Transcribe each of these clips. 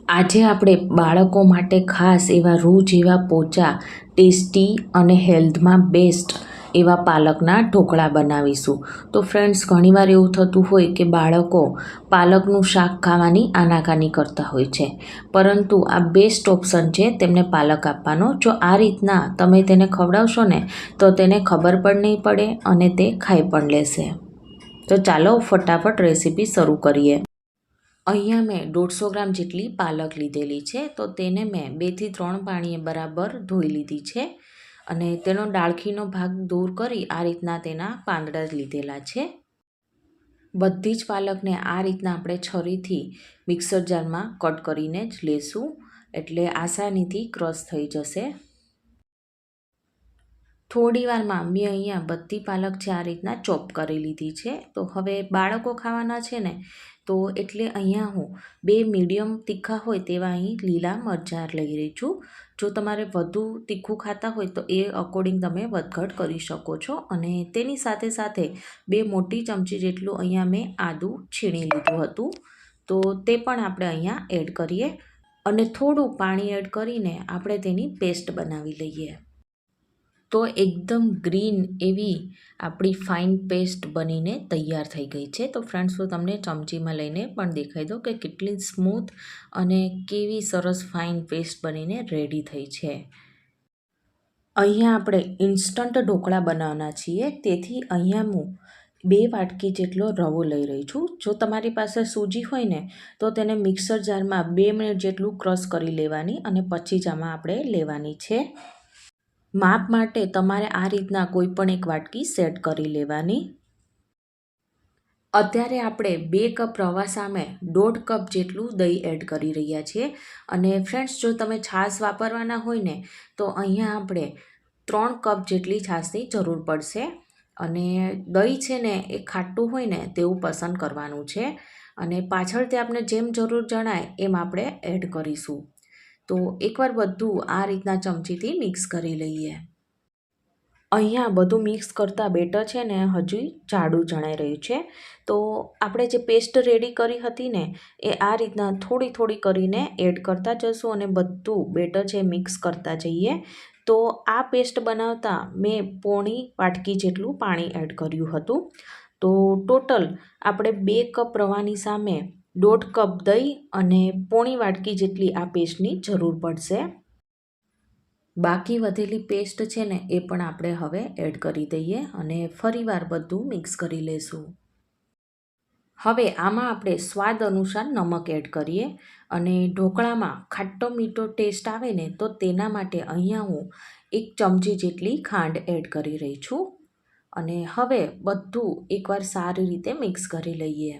આજે આપણે બાળકો માટે ખાસ એવા રૂ જેવા પોચા ટેસ્ટી અને હેલ્થમાં બેસ્ટ એવા પાલકના ઢોકળા બનાવીશું. તો ફ્રેન્ડ્સ, ઘણીવાર એવું થતું હોય કે બાળકો પાલકનું શાક ખાવાની આનાકાની કરતા હોય છે, પરંતુ આ બેસ્ટ ઓપ્શન છે તેમને પાલક આપવાનો. જો આ રીતના તમે તેને ખવડાવશો ને તો તેને ખબર પણ નહીં પડે અને તે ખાઈ પણ લેશે. તો ચાલો ફટાફટ રેસીપી શરૂ કરીએ. અહીંયા મેં 150 ગ્રામ જેટલી પાલક લીધેલી છે. તો તેને મેં 2 થી 3 પાણીએ બરાબર ધોઈ લીધી છે અને તેનો ડાળખીનો ભાગ દૂર કરી આ રીતના તેના પાંદડા લીધેલા છે. બધી જ પાલકને આ રીતના આપણે છરીથી મિક્સર જારમાં કટ કરીને જ લેશું, એટલે આસાનીથી ક્રશ થઈ જશે. થોડી વારમાં મેં અહીંયા બધી પાલક છે આ રીતના ચોપ કરી લીધી છે. તો હવે બાળકો ખાવાના છે ને, તો એટલે અહીંયા હું 2 મીડિયમ તીખા હોય તેવા અહીં લીલા મરચાં લઈ રહી છું. જો તમારે વધુ તીખું ખાતા હોય તો એ અકોર્ડિંગ તમે વધઘટ કરી શકો છો. અને તેની સાથે સાથે 2 મોટી ચમચી જેટલું અહીંયા મેં આદું છીણી લીધું હતું, તો તે પણ આપણે અહીંયા એડ કરીએ અને થોડું પાણી એડ કરીને આપણે તેની પેસ્ટ બનાવી લઈએ. તો એકદમ ગ્રીન એવી આપણી ફાઇન પેસ્ટ બનીને તૈયાર થઈ ગઈ છે. તો ફ્રેન્ડ્સ, હું તમને ચમચીમાં લઈને પણ દેખાઈ દઉં કે કેટલી સ્મૂથ અને કેવી સરસ ફાઇન પેસ્ટ બનીને રેડી થઈ છે. અહીંયા આપણે ઇન્સ્ટન્ટ ઢોકળા બનાવવાના છીએ, તેથી અહીંયા હું 2 વાટકી જેટલો રવો લઈ રહી છું. જો તમારી પાસે સૂજી હોય ને તો તેને મિક્સર જારમાં 2 મિનિટ જેટલું ક્રશ કરી લેવાની અને પછી જ આમાં આપણે લેવાની છે. માપ માટે તમારે આ રીતના કોઈ પણ એક વાટકી સેટ કરી લેવાની. અત્યારે આપણે 2 કપ રવા સામે 1.5 કપ જેટલું દહીં એડ કરી રહ્યા છીએ. અને ફ્રેન્ડ્સ, જો તમે છાશ વાપરવાના હોય ને તો અહીંયા આપણે 3 કપ જેટલી છાશની જરૂર પડશે. અને દહીં છે ને એ ખાટું હોય ને તેવું પસંદ કરવાનું છે, અને પાછળથી આપણે જેમ જરૂર જણાય એમ આપણે એડ કરીશું. તો એકવાર બધું આ રીતના ચમચીથી મિક્સ કરી લઈએ. અહીંયા બધું મિક્સ કરતાં બેટર છે ને હજુ જાડું જણાઈ રહ્યું છે. તો આપણે જે પેસ્ટ રેડી કરી હતી ને એ આ રીતના થોડી થોડી કરીને એડ કરતા જશું અને બધું બેટર છે મિક્સ કરતા જઈએ. તો આ પેસ્ટ બનાવતા મેં પોણી વાટકી જેટલું પાણી એડ કર્યું હતું. તો ટોટલ આપણે 2 કપ રવાની સામે 1.5 કપ દહીં અને પોણી વાટકી જેટલી આ પેસ્ટની જરૂર પડશે. બાકી વધેલી પેસ્ટ છે ને એ પણ આપણે હવે એડ કરી દઈએ અને ફરીવાર બધું મિક્સ કરી લઈશું. હવે આમાં આપણે સ્વાદ અનુસાર નમક એડ કરીએ અને ઢોકળામાં ખાટો મીઠો ટેસ્ટ આવે ને તો તેના માટે અહીંયા હું 1 ચમચી જેટલી ખાંડ એડ કરી રહી છું. અને હવે બધું એકવાર સારી રીતે મિક્સ કરી લઈએ.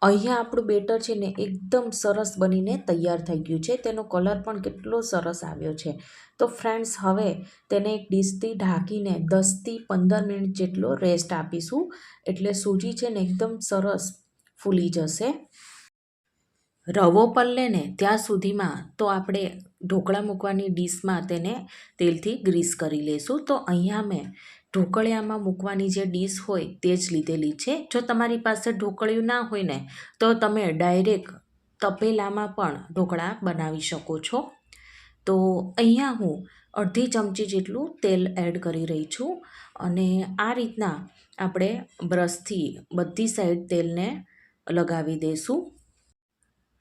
અહીંયા આપણું બેટર છે ને એકદમ સરસ બનીને તૈયાર થઈ ગયું છે. તેનો કલર પણ કેટલો સરસ આવ્યો છે. તો ફ્રેન્ડ્સ, હવે તેને એક ડીશથી ઢાંકીને 10થી 15 મિનિટ જેટલો રેસ્ટ આપીશું, એટલે સૂજી છે ને એકદમ સરસ ફૂલી જશે. રવો પલળે ને ત્યાં સુધીમાં તો આપણે ઢોકળા મૂકવાની ડીશમાં તેને તેલથી ગ્રીસ કરી લઈશું. તો અહીંયા મેં ઢોકળિયામાં મૂકવાની જે ડીશ હોય તે જ લીધેલી છે. જો તમારી પાસે ઢોકળિયું ના હોય ને તો તમે ડાયરેક્ટ તપેલામાં પણ ઢોકળા બનાવી શકો છો. તો અહીંયા હું અડધી ચમચી જેટલું તેલ એડ કરી રહી છું અને આ રીતના આપણે બ્રશથી બધી સાઈડ તેલને લગાવી દઈશું.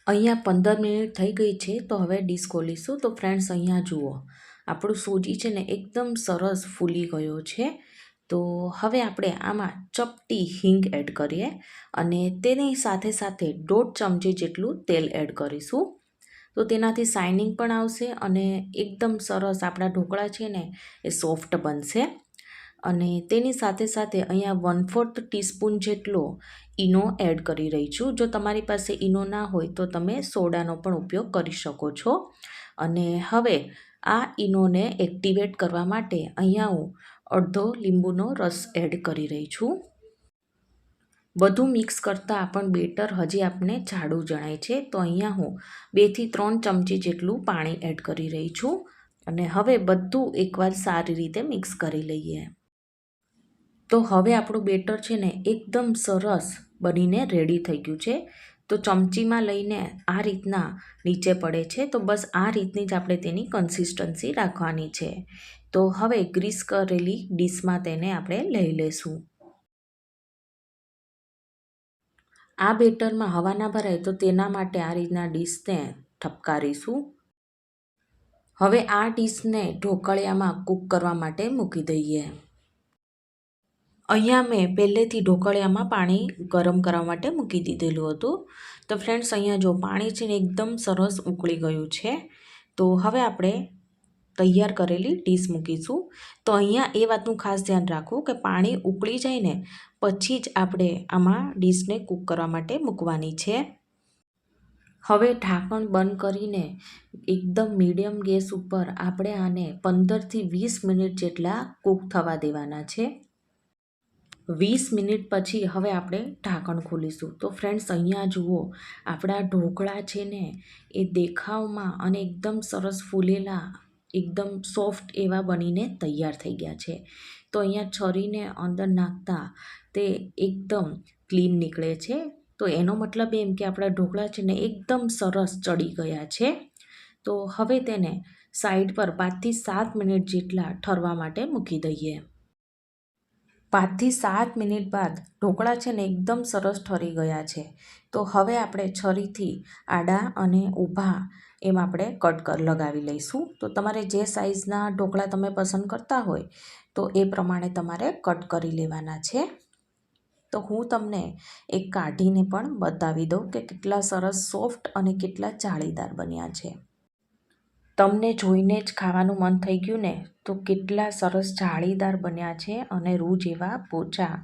અહીંયા 15 મિનિટ થઈ ગઈ છે. તો હવે ડીશ ખોલીશું. તો ફ્રેન્ડ્સ, અહીંયા જુઓ, આપણું સૂજી છે ને એકદમ સરસ ફૂલી ગયો છે. તો હવે આપણે આમાં ચપટી હિંગ એડ કરીએ અને તેની સાથે સાથે 1.5 ચમચી જેટલું તેલ એડ કરીશું. તો તેનાથી શાઇનિંગ પણ આવશે અને એકદમ સરસ આપણા ઢોકળા છે ને એ સોફ્ટ બનશે. અને તેની સાથે સાથે અહીંયા 1/4 ટીસ્પૂન જેટલો ઈનો એડ કરી રહી છું. જો તમારી પાસે ઈનો ના હોય તો તમે સોડાનો પણ ઉપયોગ કરી શકો છો. અને હવે આ ઈનોને એક્ટિવેટ કરવા માટે અહીંયા હું અડધો લીંબુનો રસ એડ કરી રહી છું. બધું મિક્સ કરતાં પણ બેટર હજી આપણે જાડું જણાય છે. તો અહીંયા હું 2 થી 3 ચમચી જેટલું પાણી એડ કરી રહી છું અને હવે બધું એકવાર સારી રીતે મિક્સ કરી લઈએ. તો હવે આપણું બેટર છે ને એકદમ સરસ બનીને રેડી થઈ ગયું છે. તો ચમચીમાં લઈને આ રીતના નીચે પડે છે. તો બસ આ રીતની જ આપણે તેની કન્સિસ્ટન્સી રાખવાની છે. તો હવે ગ્રીસ કરેલી ડીશમાં તેને આપણે લઈ લેશું. આ બેટરમાં હવા ના ભરાય તો તેના માટે આ રીતના ડીશને ઠપકારીશું. હવે આ ડીશને ઢોકળિયામાં કૂક કરવા માટે મૂકી દઈએ. અહીંયા મેં પહેલેથી ઢોકળિયામાં પાણી ગરમ કરવા માટે મૂકી દીધેલું હતું. તો ફ્રેન્ડ્સ, અહીંયા જો પાણી છે ને એકદમ સરસ ઉકળી ગયું છે. તો હવે આપણે તૈયાર કરેલી ડીશ મૂકીશું. તો અહીંયા એ વાતનું ખાસ ધ્યાન રાખવું કે પાણી ઉકળી જાય ને પછી જ આપણે આમાં ડીશને કૂક કરવા માટે મૂકવાની છે. હવે ઢાંકણ બંધ કરીને એકદમ મીડિયમ ગેસ ઉપર આપણે આને 15થી 20 મિનિટ જેટલા કૂક થવા દેવાના છે. 20 મિનિટ પછી હવે આપણે ઢાંકણ ખોલીશું. તો ફ્રેન્ડ્સ, અહીંયા જુઓ, આપણા ઢોકળા છે ને એ દેખાવમાં અને એકદમ સરસ ફૂલેલા, એકદમ સોફ્ટ એવા બનીને તૈયાર થઈ ગયા છે. તો અહીંયા છરીને અંદર નાખતા તે એકદમ ક્લીન નીકળે છે. તો એનો મતલબ એમ કે આપણા ઢોકળા છે ને એકદમ સરસ ચડી ગયા છે. તો હવે તેને સાઈડ પર 5થી 7 મિનિટ જેટલા ઠરવા માટે મૂકી દઈએ. 5થી 7 મિનિટ બાદ ઢોકળા છે ને એકદમ સરસ ઠરી ગયા છે. તો હવે આપણે છરીથી આડા અને ઊભા એમ આપણે કટ લગાવી લઈશું. તો તમારે જે સાઇઝના ઢોકળા તમે પસંદ કરતા હોય તો એ પ્રમાણે તમારે કટ કરી લેવાના છે. તો હું તમને એક કાઢીને પણ બતાવી દઉં કે કેટલા સરસ સોફ્ટ અને કેટલા જાળીદાર બન્યા છે. તમને જોઈને જ ખાવાનું મન થઈ ગયું ને? તો કેટલા સરસ જાળીદાર બન્યા છે અને રૂ જેવા પોચા,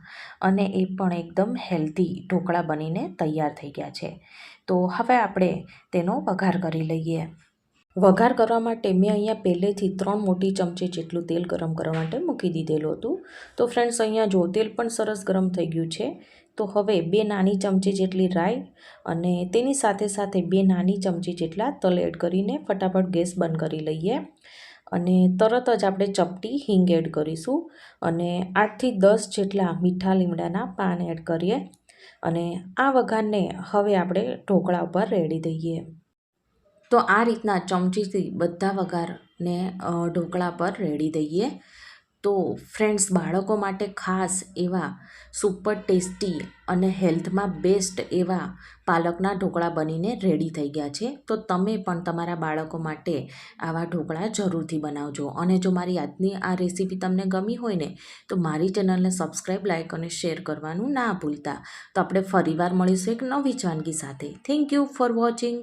અને એ પણ એકદમ હેલ્ધી ઢોકળા બનીને તૈયાર થઈ ગયા છે. તો હવે આપણે તેનો વઘાર કરી લઈએ. વઘાર કરવા માટે મેં અહીંયા પહેલેથી 3 મોટી ચમચી જેટલું તેલ ગરમ કરવા માટે મૂકી દીધેલું હતું. તો ફ્રેન્ડ્સ, અહીંયા જો તેલ પણ સરસ ગરમ થઈ ગયું છે. તો હવે 2 નાની ચમચી જેટલી રાઈ અને તેની સાથે સાથે 2 નાની ચમચી જેટલા તલ એડ કરીને ફટાફટ ગેસ બંધ કરી લઈએ. અને તરત જ આપણે ચપટી હિંગ એડ કરીશું અને 8થી 10 જેટલા મીઠા લીમડાના પાન એડ કરીએ. અને આ વઘારને હવે આપણે ઢોકળા ઉપર રેડી દઈએ. તો આ રીતના ચમચીથી બધા વઘારને ઢોકળા પર રેડી દઈએ. તો ફ્રેન્ડ્સ, બાળકો માટે ખાસ એવા સુપર ટેસ્ટી અને હેલ્થમાં બેસ્ટ એવા પાલકના ઢોકળા બનીને રેડી થઈ ગયા છે. તો તમે પણ તમારા બાળકો માટે આવા ઢોકળા જરૂરથી બનાવજો. અને જો મારી આજની આ રેસીપી તમને ગમી હોય ને તો મારી ચેનલને સબસ્ક્રાઈબ, લાઈક અને શેર કરવાનું ના ભૂલતા. તો આપણે ફરીવાર મળીશું એક નવી જ વાનગી સાથે. Thank you for watching.